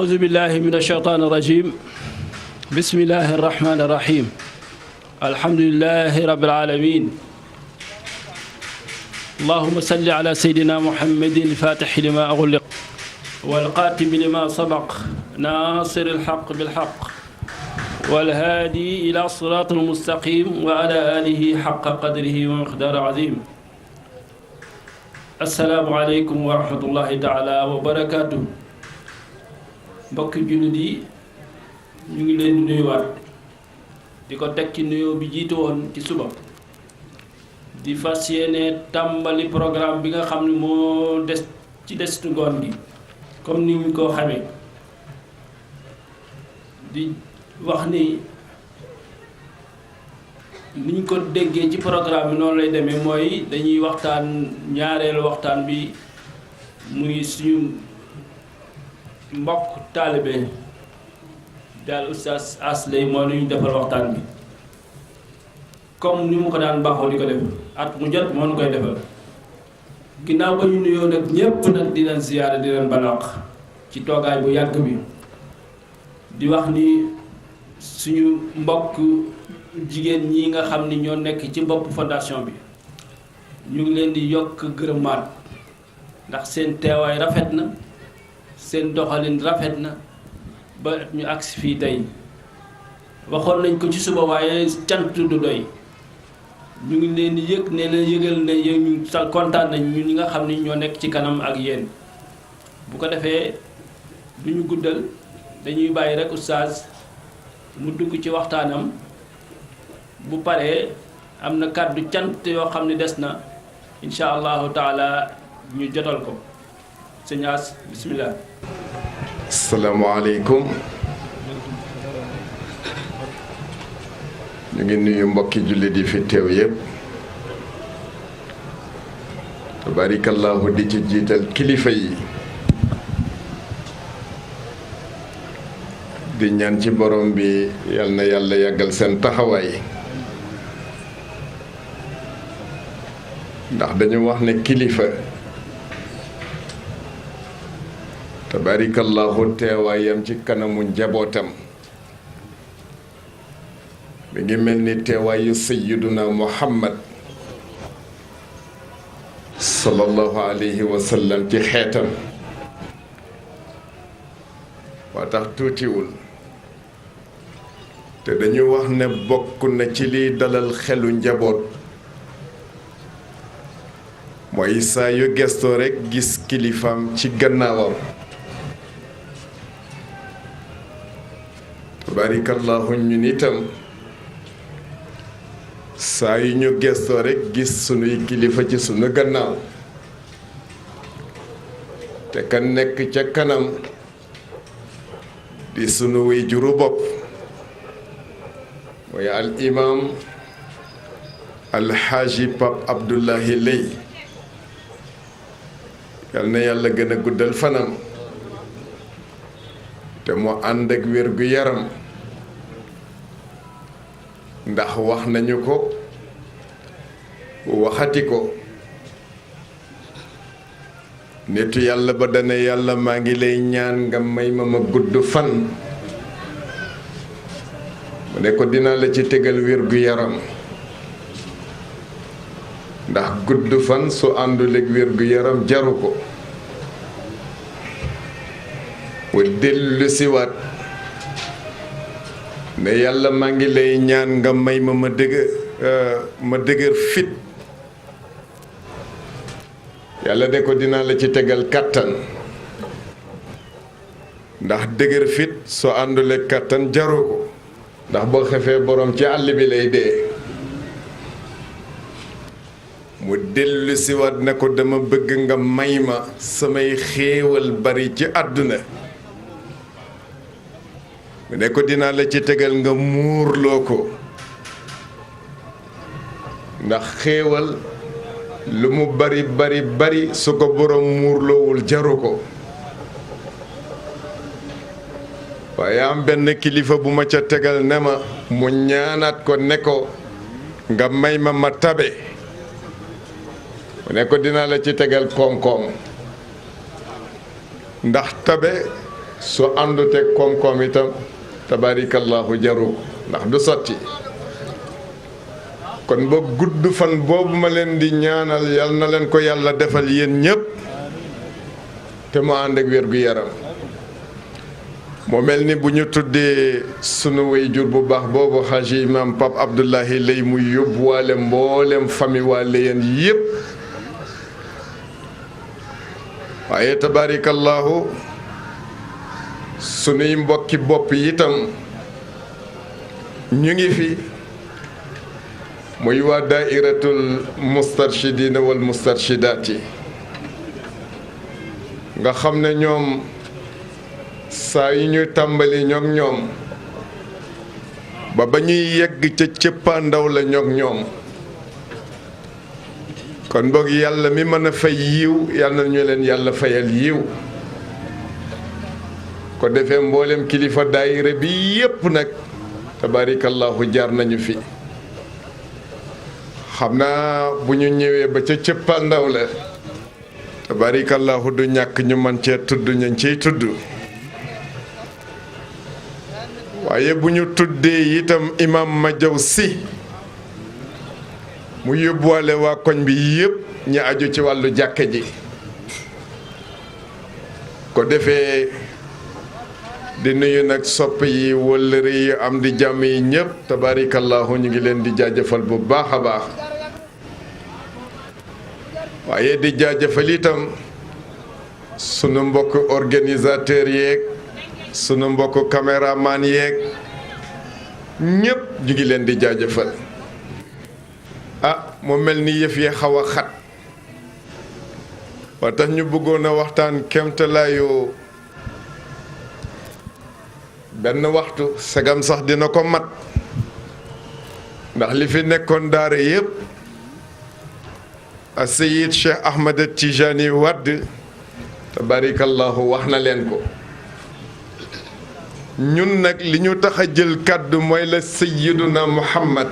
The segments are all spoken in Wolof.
أعوذ بالله من الشيطان الرجيم بسم الله الرحمن الرحيم الحمد لله رب العالمين اللهم صل على سيدنا محمد الفاتح لما أغلق والقاتم لما سبق ناصر الحق بالحق والهادي إلى صراط المستقيم وعلى آله حق قدره ومقدار عظيم السلام عليكم ورحمة الله تعالى وبركاته mbokki jullit yi ñu ngi leen di nuyuwaat di ko teg ci nuyoo bi jiitu woon ci suba di fas yéene tàmbali programme bi nga xam ne moo des ci desitu ngoon gi comme ni ñu ko xamee di wax ni ñu ko déggee ci programme bi noonu lay demee mooy dañuy waxtaan ñaareelu waxtaan bi muy suñu mbokk taalibe daal oustaz Asley moo ñu defal waxtaan bi comme ni mu ko daan baaxoo di ko def at mu jot moo ñu koy defal ginnaaw ba ñu nuyoo nag ñépp nag di leen ziyaara di leen balaax ci toogaay bu yàgg bi di wax ni suñu mbokk jigéen ñi nga xam ni ñoo nekk ci bopp fondation bi ñu ngi leen di yokk gërëmaat ndax seen teewaay rafet na seen doxalin rafet na ba ñu agsi fii tey waxoon nañ ko ci suba waaye cant du doy ñu ngi leen di yëg ne la yëgal ne ñu sa kontaan nañ ñu ñi nga xam ni ñoo nekk ci kanam ak yéen bu ko defee du ñu guddal dañuy bàyyi rek oustaz mu dugg ci waxtaanam bu paree am na kàddu cant yoo xam ne des na insha allahu taala ñu jotal ko sëñ As bismillah. asalaamaaleykum ñu ngi nuyu mbokki jullit yi fi teew yépp tabarakallahu di ci jiital kilifa yi di ñaan ci borom bi yal na yàlla yàggal seen taxawaay ndax dañu wax ne kilifa tabarakallahu teewaayam ci kanamu njabootam mi ngi mel ni teewaayu sayyiduna muhammad sallallahu alayhi wa sallam ci xeetam waa tax tuutiwul te dañu wax ne bokk na ci liy dalal xelu njaboot mooy saa yu gestoo rekk gis kilifaam ci gannaawam tabarakallahu ñun itam saa yu ñu gestoo rekk gis sunuy kilifa ci sunu gannaaw te ka nekk ca kanam di sunu waajuru bopp mooy al imam alxaaji Pape Abdoulaye Lay yal na yàlla gën a guddal fanam te mu ànd ak wér gu yaram ndax wax nañu ko waxati ko nitu yàlla ba dana yàlla maa ngi lay ñaan nga may ma gudd fan mu ne ko dinaa la ci tegal wér gu yaram ndax gudd fan su àndul ak wér gu yaram jaru ko wa dellu siwaat ne yàlla maa ngi lay ñaan nga may ma dëgër fit yàlla de ko dinaa la ci tegal kàttan ndax dëgër fit soo àndule kàttan jaru ko ndax boo xefee borom ci àll bi lay dee mu dellu siwaat ne ko dama bëgg nga may ma samay xéewal bari ci àdduna mu ne ko dinaa la ci tegal nga muurloo ko ndax xéewal lu mu bari bari bari su ko borom muurloowul jaru ko waaye am benn kilifa bu ma ca tegal ne ma mu ñaanaat ko ne ko nga may ma tabe mu ne ko dinaa la ci tegal koom-koom ndax tabe su àndute koom-koom itam tabarakallahu jaru ndax du sotti kon ba gudd fan boobu ma leen di ñaanal yal na leen ko yàlla defal yéen ñépp te mu ànd ak wér gu yaram moo mel ni bu ñu tuddee sunu waajur bu baax boobu Haji Imam Pape Abdoulahi Lay mu yóbbuwaale mboolem famille waa Layeen yépp waaye tabarakallahu sunuy mbokki bopp itam ñu ngi fi muy waa daairatul mustarshidina wal mustarshidaati nga xam ne ñoom saa yu ñuy tàmbali ñoog ñoom ba ñuy yegg ca cëppaandaw la ñoog ñoom kon boog yàlla mi mën a fay yiw yàlla na ñu leen yàlla fayal yiw ko defee mboolem kilifa daayira bi yépp nag tabarakallahu jaar nañu fi xam naa bu ñu ñëwee ba ca cëppaandaw la tabarakallahu du ñàkk ñu man cee tudd ñañ ciy tudd waaye bu ñu tuddee itam imam Majaw Si mu yóbbuwaale waa koñ bi yépp ñi aju ci wàllu jàkka ji ko defee di nuyu nag sopp yi wëllëre yi am di jàmm yi ñépp tabarakallahu ñu ngi leen di jaajëfal bu baax a baax waaye di jaajëfal itam sunu mbokk organisateur yeeg sunu mbokk caméraman yeeg ñépp ñu ngi leen di jaajëfal mu mel ni yëf yi xaw a xat ba tax ñu bëggoon a waxtaan kemtalaayu benn waxtu segam sax dina ko mat ndax li fi nekkoon daara yépp a Seyid Cheikh Ahmed Tijani Wade tabarakallahu wax na leen ko ñun nag li ñu tax a jël kàddu mooy la Sayyiduna Muhammad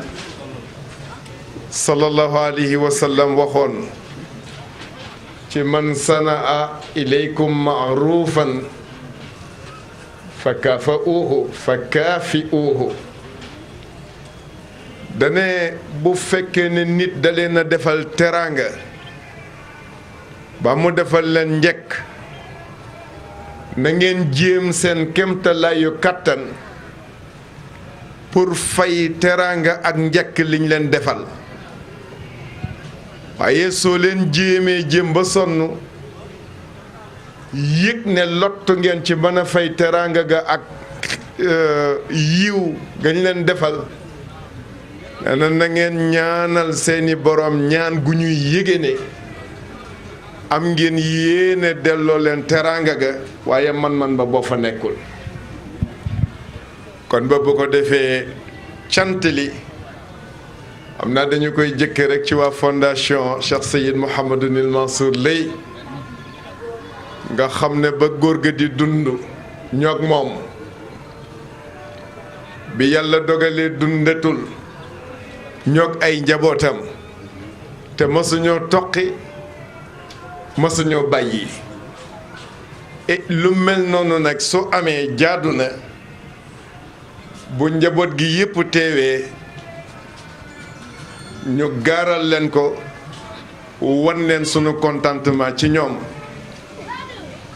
sallallahu alayhi wa sallam waxoon ci man sanaa ilaykum ma'rufan fa kaafi'uuhu dane bu fekkee ne nit da leen a defal teraanga ba mu defal leen njëkk na ngeen jéem seen kemtalaayu kàttan pour fay teraanga ak njëkk liñ leen defal waaye soo leen jéemee jéem ba sonn yëg ne lottu ngeen ci mën a fay teraanga ga ak yiw gañ leen defal nee na ngeen ñaanal seeni boroom ñaan gu ñuy yége ne am ngeen yéene delloo leen teraanga ga waaye man-man ba boo fa nekkul kon ba bu ko defee cant li xam naa dañu koy jëkke rek ci waa fondation Cheikh Seyid Mouhamadunil Mansour Lay nga xam ne ba góor ga di dund ñoog moom bi yàlla dogalee dundatul ñoog ay njabootam te mësuñoo toqi mësuñoo bàyyi et lu mel noonu nag su amee jaadu na bu njaboot gi yépp teewee ñu gaaral leen ko wan leen sunu contentement ci ñoom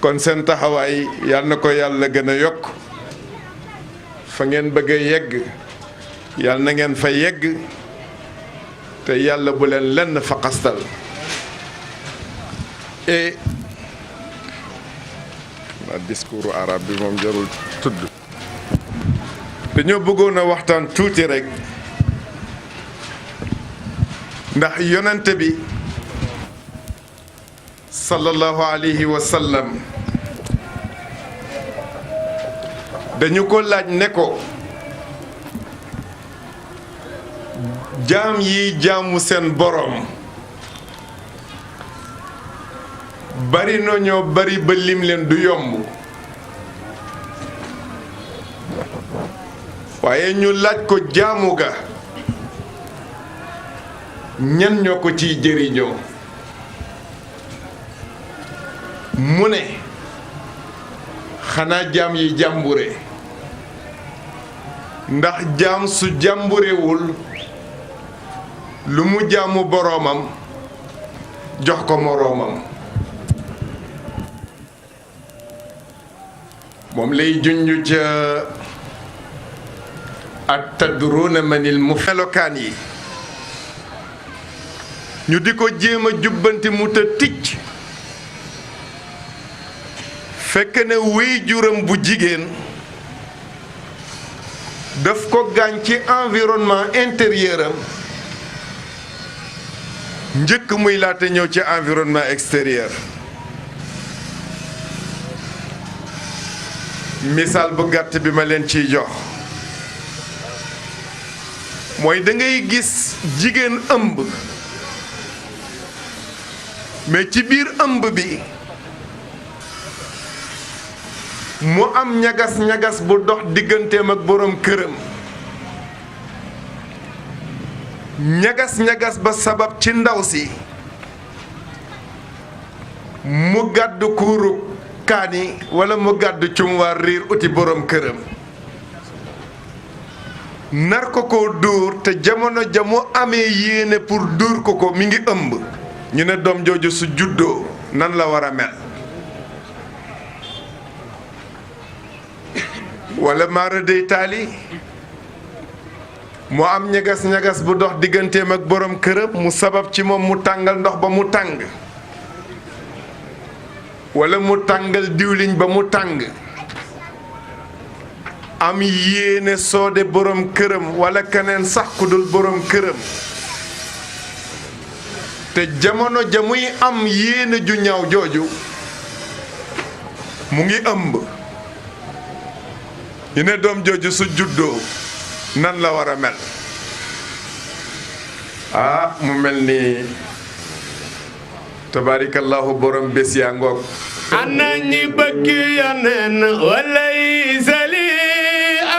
kon seen taxawaay yal na ko yàlla gën a yokk fa ngeen bëgg a yegg yal na ngeen fa yegg te yàlla bu leen lenn faqastal et na discours arabe bi moom jarul tudd dañoo bëggoon a waxtaan tuuti rek ndax yonente bi sallallahu alayhi wa sallam dañu ko laaj ne ko jaam yi jaamu seen boroom bari na ñoo bari ba lim leen du yomb waaye ñu laaj ko jaamu ga ñan ñoo ko ciy jëriñoo mu ne xanaa jaam yi jàmbure ndax jaam su jàmburewul lu mu jaamu boroomam jox ko moroomam moom lay junj ca atadruuna manil mu melokaan yi ñu di ko jéem a jubbanti mu ta ticc fekk ne waajuram bu jigéen daf ko gaañ ci environnement intérieur am njëkk muy laata ñëw ci environnement extérieur misaal bu gàtt bi ma leen ciy jox mooy da ngay gis jigéen ëmb mais ci biir ëmb bi mu am ñagas-ñagas bu dox digganteem ak boroom këram ñagas-ñagas ba sabab ci ndaw si mu gàddu kuuru kaani walla mu gàddu cumwaar riir uti boroom këram nar ko ko dóor te jamono ja mu amee yéene pour dóor ko ko mi ngi ëmb ñu ne doom jooju su juddoo nan la war a mel walla maara dey taali mu am ñagas-ñagas bu dox digganteem ak boroom këram mu sabab ci moom mu tàngal ndox ba mu tàng walla mu tàngal diwliñ ba mu tàng am yéene soode boroom këram walla keneen sax ku dul boroom këram te jamono ja muy am yéene ju ñaaw jooju mu ngi ëmb ñu ne doom jooju su juddoo nan la war a mel mu mel ni tabaarikallahu borom bés yaa ngoog ana ñi bëgg Yonent walaysa li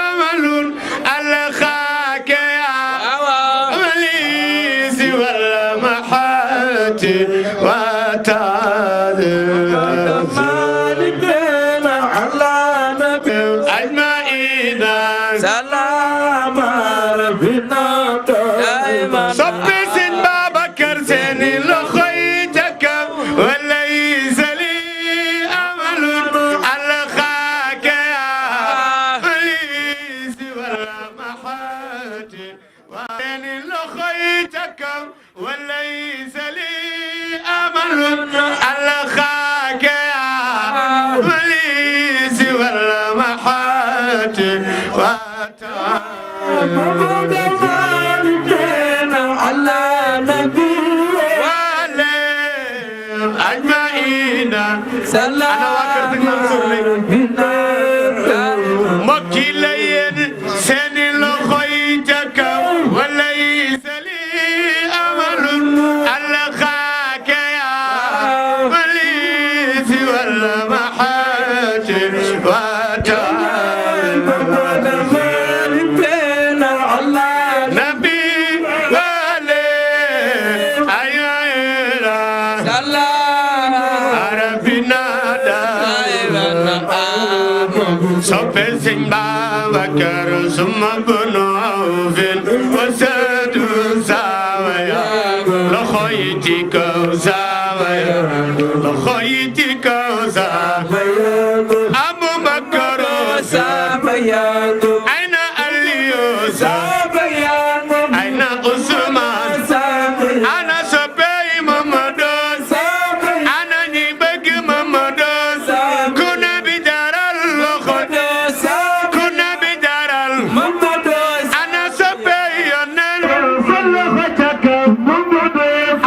amalun alxaake amali si wala maxaati wa taade soppe Sëñ Babakar seeni loxo yi ca kaw walaysa li amalun alxaake amali si wala maxaati seeni loxo yi ca kaw walaysa li amalun alxaake amali si wala maxaati wa ana waa kër Sëñ Mansour mbokki la yéen seeni loxo yi ca kaw walaysa li amalun alxaake amali si wala maxaati wa nabi wale ayayra soppe Sëñ Babakar suma bunu awfin wasadu saawaya loxo yi ci kaw saawaya loxo yi ci kaw saawaya Abubakar saawaya ayna Aliyu saawaya ayna Usman saawaya ana soppe Mamadu ana ñi bëgg Mamadu ku nabi jaral loxo ku nabi jaral ana soppe Yonent loxo ca kaw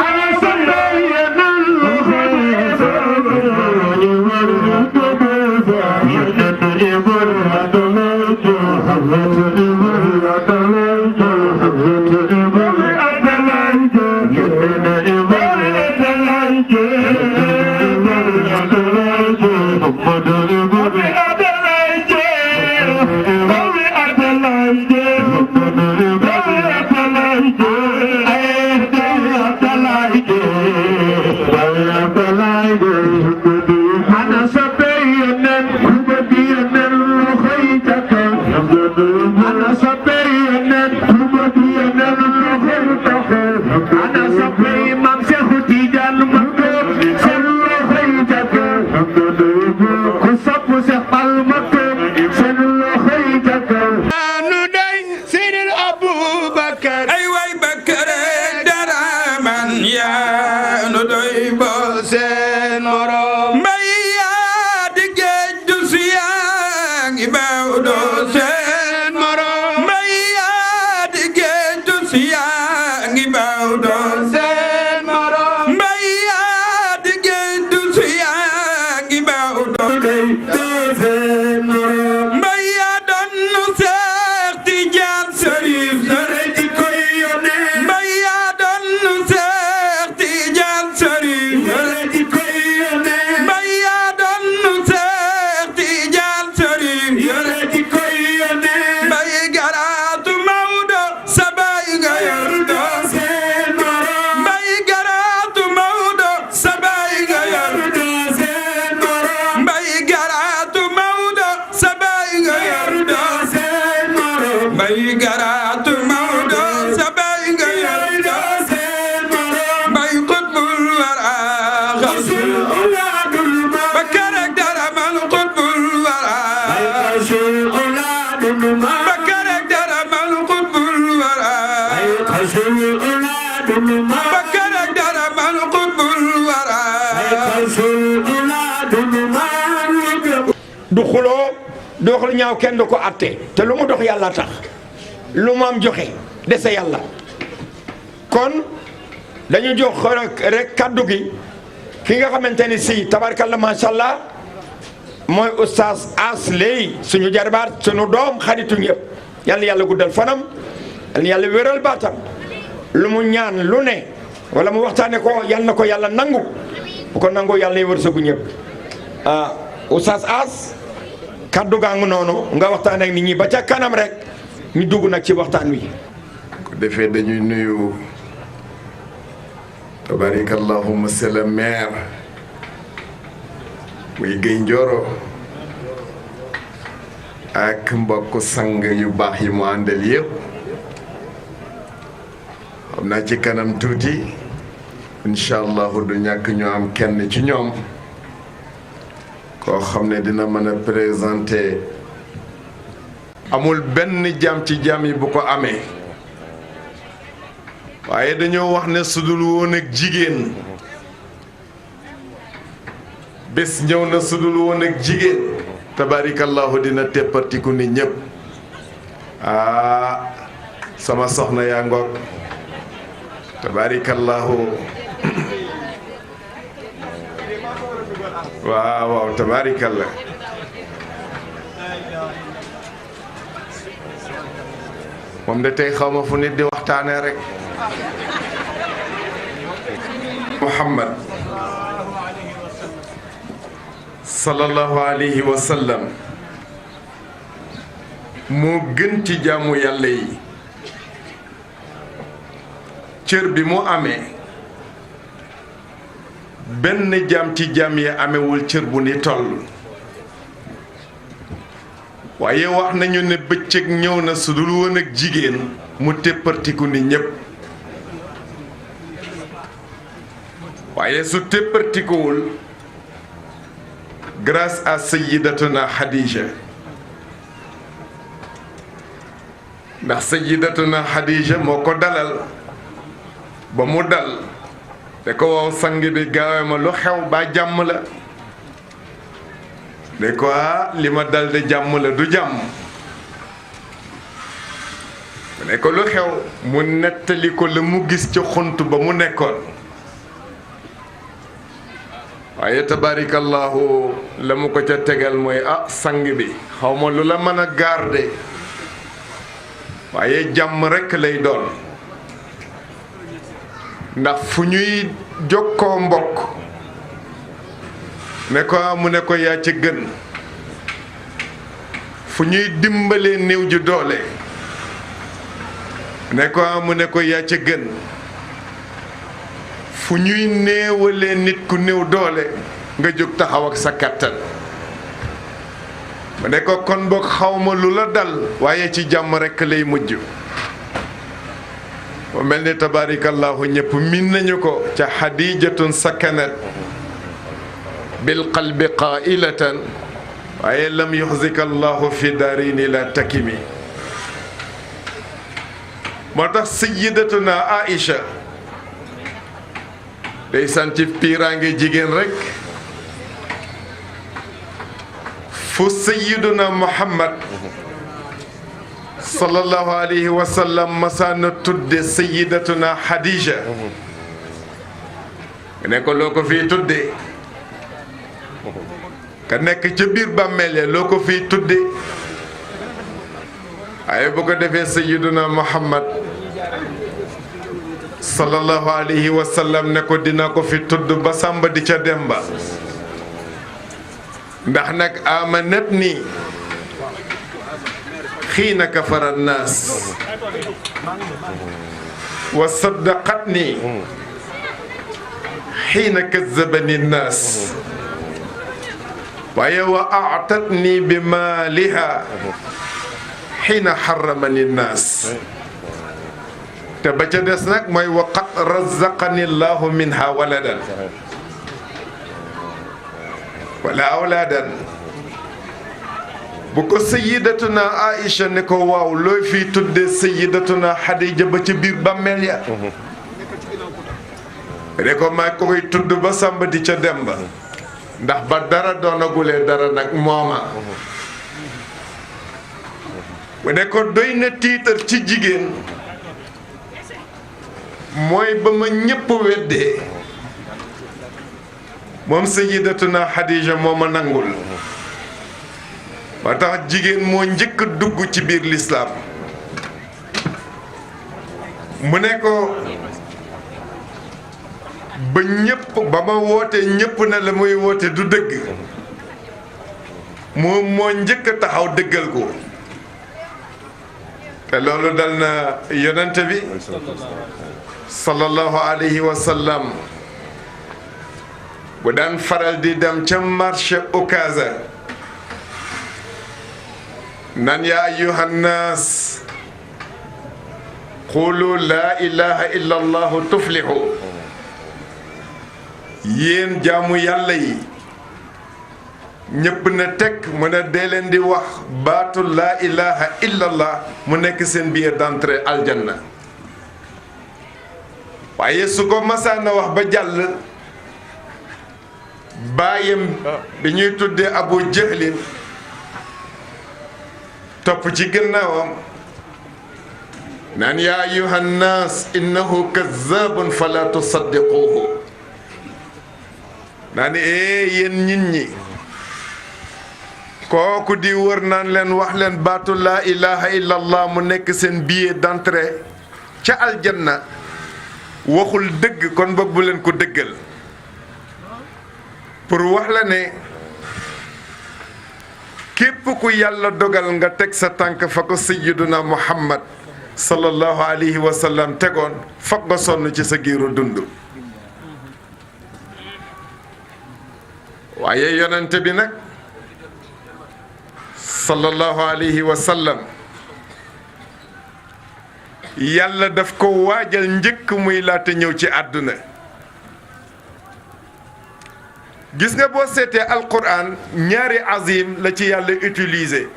ana soppe Yonent ana soppay Maam Seexu Tijaan Maktoum seen loxo yi ca kaw ku sopp Seex Al Maktoum seen loxo yi ca kaw nu day Seydil Abubakar ay way Bakar dara man yaa nu doy bo seen morom mbay yaa di géej du si yaa ngi baaw doo seen morom mbay yaa di géej du si yaa ngi baaw doo seen morom mbay yaa di géej du si yaa ngi baaw doo seen morom mbay yaa doon nu Seex Tijaan Sariif dara di koy yónnee mbay yaa doon nu Seex Tijaan Sariif dara di koy yónnee mbay yaa doon nu Seex Tijaan Sariif dara di koy yónnee mbay garaatu Mawdo sa baay nga yor doo seen morom mbay garaatu Mawdo sa baay nga yor doo seen morom mbay garaatu Mawdo sa baay nga yor doo seen morom mbay garaatu Mawdo sa baay nga yor doo seen morom mbay xutbul wara xasul ulaadul ma Bakar ak dara man xutbul wara xasul ulaadul ma Bakar ak dara man xutbul wara xasul ulaadul ma Bakar ak dara man xutbul wara xasul ulaadul ma du xuloo du wax lu ñaaw kenn du ko atte te lu mu dox yàlla tax lu mu am joxe dese yàlla kon dañu jox rek kaddu gi ki nga xamante ni si tabarkalla macha allah mooy oustaz As Lay suñu jarbaat suñu doom xaritu ñëpp yal na yàlla guddal fanam yal na yàlla wéral baatam lu mu ñaan lu ne wala mu waxtaane ko yal na ko yàlla nangu bu ko nangu yàlla na wërsëgu ñëpp ah oustaz As kaddu gaa ngi noonu nga waxtaan ak nit ñi ba ca kanam rek ñu dugg nag ci waxtaan wi. ko defee dañuy nuyu tabarakallahu monsieur le maire muy Guèye Ndioro ak mbokk sang yu baax yi mu àndal yëpp xam naa ci kanam tuuti incha allahu du ñàkk ñu am kenn ci ñoom koo xam ne dina mën a présenter amul benn jaam ci jaam yi bu ko amee waaye dañoo wax ne sudul woon ak jigéen bés ñëw na sudul woon ak jigéen tabarikallahu dina teppartiku ni ñépp sama soxna yaa ngoog tabarikallahu waaw waaw tabarikallah moom de tey xaw ma fu nit di waxtaanee rek Muhammad sallallahu alayhi wa sallam moo gën ci jaamu yàlla yi cër bi mu amee benn jaam ci jaam yi amewul cër bu ni toll waaye wax nañu ne bëccëg ñëw na su dul woon ak jigéen mu téppartiku ni ñépp waaye su téppartikuwul grâce à sayyidatuna Khadija ndax sayyidatuna Khadija moo ko dalal ba mu dal te ko waaw sang bi gaawe ma lu xew ba jàmm la ne ko li ma dal de jàmm la du jàmm ne ko lu xew mu nettali ko la mu gis ca xunt ba mu nekkoon waaye tabarikallahu la mu ko ca tegal mooy sang bi xaw ma lu la mën a garder waaye jàmm rekk lay doon ndax fu ñuy jokkoo mbokk ne ko mu ne ko yaa ca gën fu ñuy dimbalee néew ju doole ne ko mu ne ko yaa ca gën fu ñuy néewalee nit ku néew doole nga jóg taxaw ak sa kàttan mu ne ko kon boog xawma lu la dal waaye ci jàmm rekk lay mujj mu mel ni tabaarakallahu ñëpp min nañu ko ca xadijatun sakanat bil qalbi qailatan waaye lam yuxzika allahu fi daarini la takimi moo tax sayyidatuna Aïcha day santi piiraange jigéen rek fu sayyiduna Muhammad sallallahu alayhi wa sallam masaana tudde sayyidatuna Xadija ne ko loo ko fii tudde ka nekk ca biir bàmmeel ya loo ko fii tudde waaye bu ko defee sayyiduna Muhammad sallallahu alayhi wa sallam ne ko dina ko fi tudd ba sàmba di ca demba ndax nag amanat ni xiina kafara nnaas wa saddaqat ni xiina kazzabani nnaas waaye wa aatat ni bi maaliha xiina xaramani nnaas te ba ca des nag mooy wa qad razaqani llahu minha waladan wala awlaadan bu ko sayyidatuna Aïcha ne ko waaw looy fii tuddee sayyidatuna Xadija ba ca biir bàmmeel ya re ko maa ko koy tudd ba sàmba di ca dem ba ndax ba dara doonagulee dara nag mooma bu ne ko doy na tiitar ci jigéen mooy ba ma ñépp weddee moom sayyidatuna Xadija moo ma nangul ba tax jigéen moo njëkk dugg ci biir lislaam mu ne ko ba ñépp ba ma wootee ñépp ne la muy woote du dëgg moom moo njëkk a taxaw dëggal ko te loolu dal na yonente bi sallallahu alayhi wa sallam bu daan faral di dem ca marché Ocaza nan yaa ayyuhan naas qulu laa ilaha illa allahu tuflihu yéen jaamu yàlla yi ñépp na teg mu ne dee leen di wax baatu laa ilaha illa allah mu nekk seen billet d'entrée aljanna waaye su ko masaana wax ba jàll baayam bi ñuy tuddee Abu Jahlin topp ci gannaawam naan yaa ayyuhan naas innahu kazzabun fala tusaddiquhu naan yéen nit ñi kooku di wër naan leen wax leen baatu laa ilaha illa allah mu nekk seen billet d'entrée ca aljanna waxul dëgg kon boog bu leen ko dëggal pour wax la ne képp ku yàlla dogal nga teg sa tànk fa ko sayyiduna Muhammad sallallahu alayhi wa sallam tegoon foog nga sonn ci sa giiru dund waaye yonente bi nag sallallahu alayhi wa sallam yàlla daf ko waajal njëkk muy laata ñëw ci àdduna gis nga boo seetee alquran ñaari azim la ci yàlla utilisé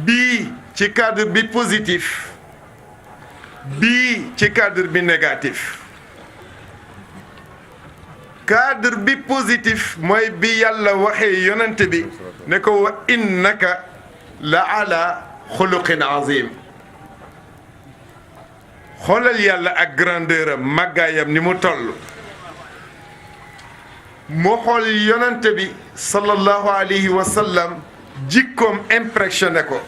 bii ci cadre bi positif bii ci cadre bi négatif cadre bi positif mooy bi yàlla waxee yonent bi ne ko wa innaka la ala xuluqin azim xoolal yàlla ak grandeur am màggaayam ni mu toll moo xool yonante bi sallallahu alayhi wa sallam jikkoom impressionné ko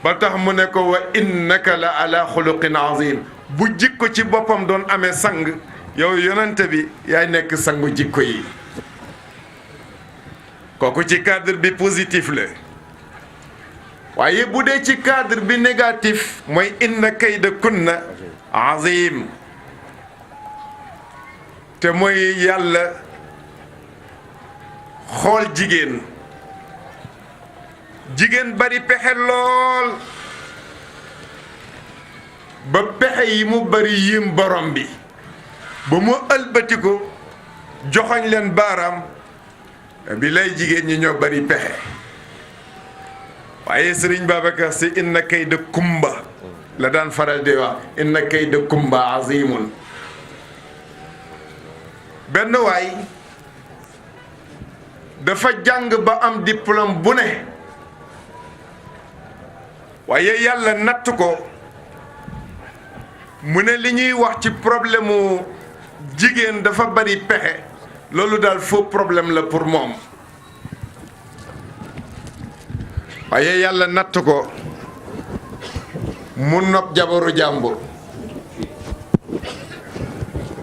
ba tax mu ne ko wa innaka la ala xuluqin azim bu jikko ci boppam doon amee sang yow yonante bi yaay nekk sangu jikko yi kooku ci cadre bi positif la waaye bu dee ci cadre bi négatif mooy inna kayda kunna azim te mooy yàlla xool jigéen bari pexe lool ba pexe yi mu bari yim borom bi ba mu ëlbati ko joxoñ leen baaraam bi lay jigéen ñi ñoo bari pexe waaye Sëriñ Babacar Si inna kayda kumba la daan faral di wax inna kayda kumba azimun benn waay dafa jàng ba am diplôme bu ne waaye yàlla natt ko mu ne li ñuy wax ci problème mu jigéen dafa bari pexe loolu daal faux problème la pour moom waaye yàlla natt ko mu nopp jabaru jàmbur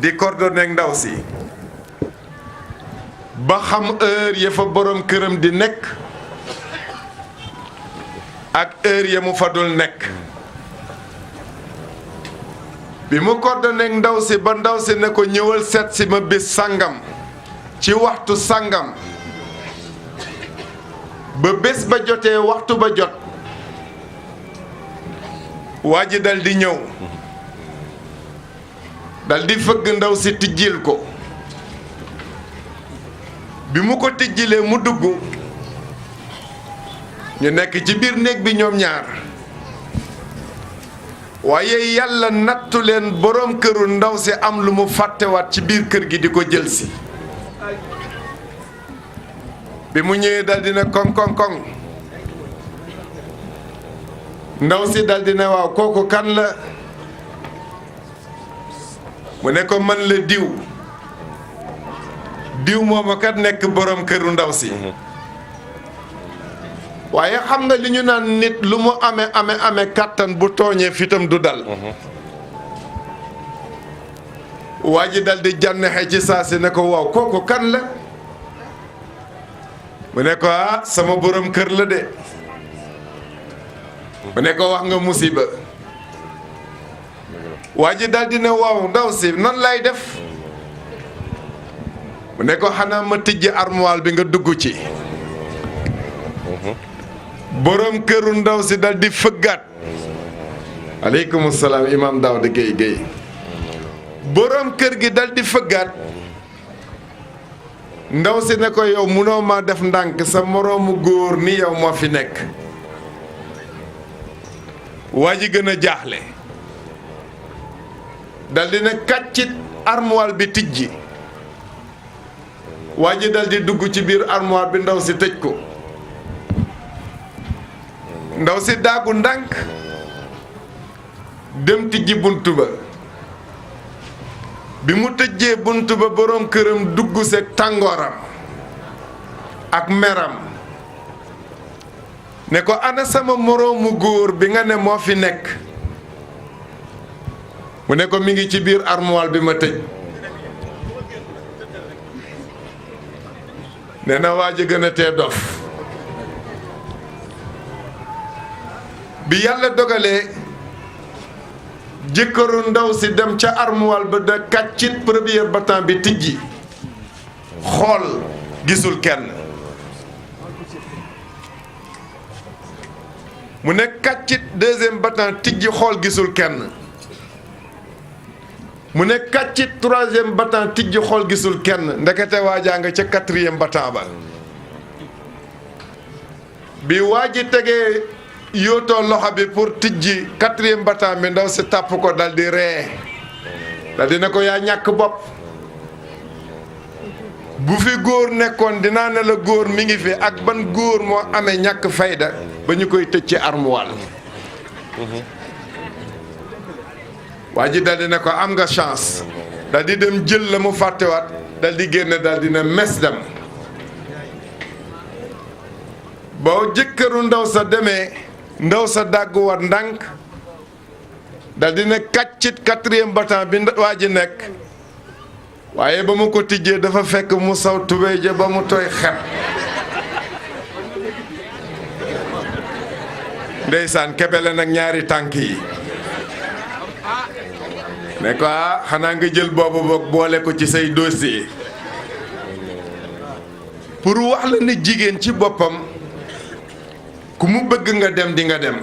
di coordonné ak ndaw si ba xam heure ya fa borom këram di nekk ak heure ya mu fa dul nekk bi mu coordonné ak ndaw si ba ndaw si ne ko ñëwal seet si ma bés sàngam ci waxtu sàngam ba bés ba jotee waxtu ba jot waa ji dal di ñëw dal di fëgg ndaw si tijjil ko bi mu ko tijjilee mu dugg ñu nekk ci biir néeg bi ñoom ñaar waaye yàlla nattu leen boroom këru ndaw si am lu mu fàttewaat ci biir kër gi di ko jël si bi mu ñëwee dal di ne koŋ koŋ koŋ ndaw si dal di ne waaw kooku kan la mu ne ko man la diw diw mooma kat nekk boroom këru ndaw si waaye xam nga li ñu naan nit lu mu amee kàttan bu tooñee fitam du dal waa ji dal di jànnexe ci saa si ne ko waaw kooku kan la mu ne ko ah sama boroom kër la de mu ne ko wax nga musiba waa ji dal di ne waaw ndaw si nan lay def mu ne ko xanaa ma tijji armoire bi nga dugg ci boroom këru ndaw si dal di fëggaat aleykum salaam imam Daouda Gueye boroom kër gi dal di fëggaat ndaw si ne ko yow munoo ma def ndànk sa moroomu góor ni yow moo fi nekk waa ji gën a jaaxle dal di ne kàccit armoire bi tijji waa ji dal di dugg ci biir armoire bi ndaw si tëj ko ndaw si daagu ndànk dem tijji bunt ba bi mu tëjee bunt ba boroom këram dugg seeg tàngooram ak meram ne ko ana sama moroomu góor bi nga ne moo fi nekk mu ne ko mi ngi ci biir armoire bi ma tëj nee na waa ji gën a tee dof bi yàlla dogalee jëkkëru ndaw si dem ca armoire ba da kàccit premier battant bi tijji xool gisul kenn mu ne kàccit deuxième battant tijji xool gisul kenn mu ne kàccit troisième battant tijji xool gisul kenn ndekete waajaa nga ca quatrième battant ba bi waa ji tegee yootoo loxo bi pour tijji quatrième battant bi ndaw si tàpp ko dal di ree dal di ne ko yaa ñàkk bopp bu fi góor nekkoon dinaa ne la góor mi ngi fi ak ban góor moo amee ñàkk fayda ba ñu koy tëj ci armoire waa ji dal di ne ko am nga chance dal di dem jël la mu fàttewaat dal di génne dal di ne mes dem boo jëkkëru ndaw sa demee ndaw sa dàgguwaat ndànk dal di ne kàccit quatrième battant bi waa ji nekk waaye ba mu ko tijjee dafa fekk mu saw tubéy ja ba mu tooy xet ndeysaan kebele nag ñaari tànk yi ne ko xanaa nga jël boobu boog boole ko ci say dossier pour wax la ne jigéen ci boppam ku mu bëgg nga dem di nga dem